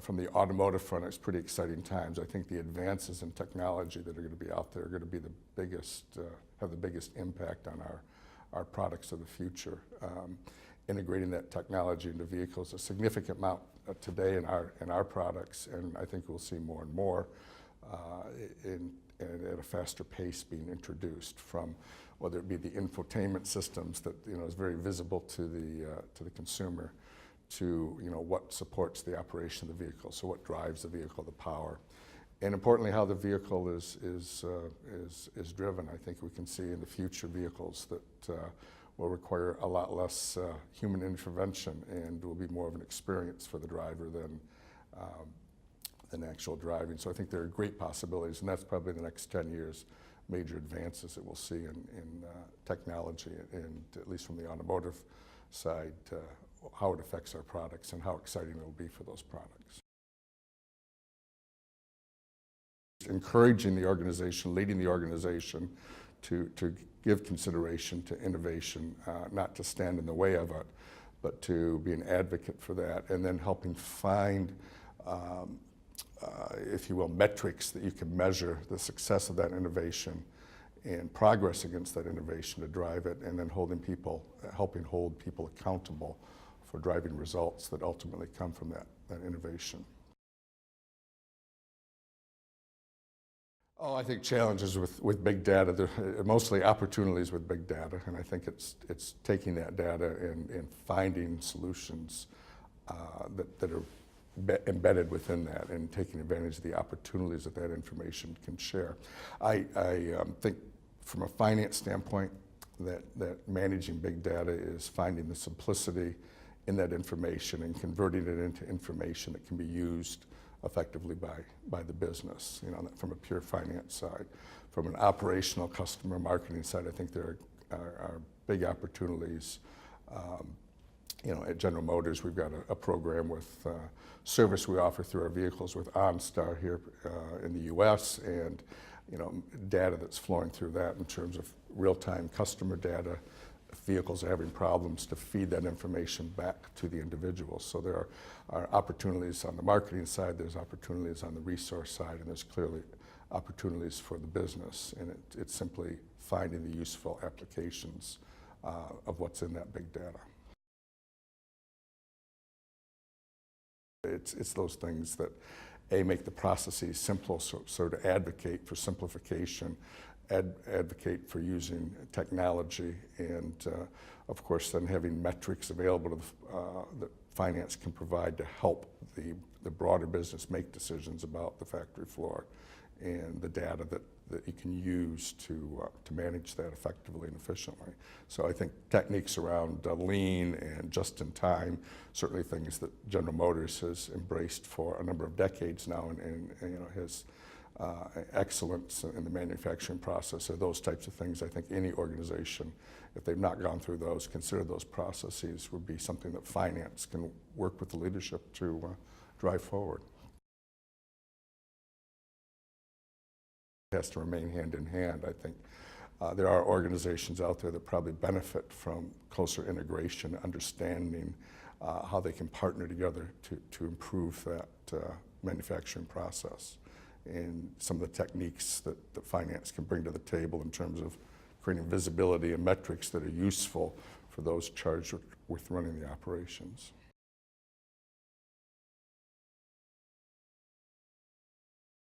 from the automotive front, it's pretty exciting times. I think the advances in technology that are going to be out there are going to be the biggest, have the biggest impact on our products of the future. Integrating that technology into vehicles, a significant amount today in our products, and I think we'll see more and more at a faster pace being introduced, from whether it be the infotainment systems that is very visible to the consumer, to what supports the operation of the vehicle, so what drives the vehicle, the power, and importantly how the vehicle is driven. I think we can see in the future vehicles that will require a lot less human intervention and will be more of an experience for the driver than actual driving. So I think there are great possibilities, and that's probably the next 10 years, major advances that we'll see in technology, and at least from the automotive side, how it affects our products and how exciting it will be for those products. Encouraging the organization, leading the organization to give consideration to innovation, not to stand in the way of it, but to be an advocate for that, and then helping find if you will, metrics that you can measure the success of that innovation and progress against that innovation to drive it, and then helping hold people accountable for driving results that ultimately come from that innovation. Oh, I think challenges with big data. There are mostly opportunities with big data, and I think it's taking that data and finding solutions that are embedded within that, and taking advantage of the opportunities that information can share. I think from a finance standpoint that managing big data is finding the simplicity in that information and converting it into information that can be used effectively by the business, from a pure finance side. From an operational customer marketing side, I think there are big opportunities. At General Motors, we've got a program with service we offer through our vehicles with OnStar here in the U.S., and data that's flowing through that in terms of real-time customer data. If vehicles are having problems, to feed that information back to the individuals. So there are opportunities on the marketing side, there's opportunities on the resource side, and there's clearly opportunities for the business, and it's simply finding the useful applications of what's in that big data. It's those things that make the processes simple, so to advocate for simplification, advocate for using technology, and of course then having metrics available that finance can provide to help the broader business make decisions about the factory floor, and the data that you can use to manage that effectively and efficiently. So I think techniques around lean and just-in-time, certainly things that General Motors has embraced for a number of decades now, and has excellence in the manufacturing process, or those types of things. I think any organization, if they've not gone through those, consider those processes, would be something that finance can work with the leadership to drive forward. It has to remain hand in hand. I think there are organizations out there that probably benefit from closer integration, understanding how they can partner together to improve that manufacturing process, and some of the techniques that finance can bring to the table in terms of creating visibility and metrics that are useful for those charged with running the operations.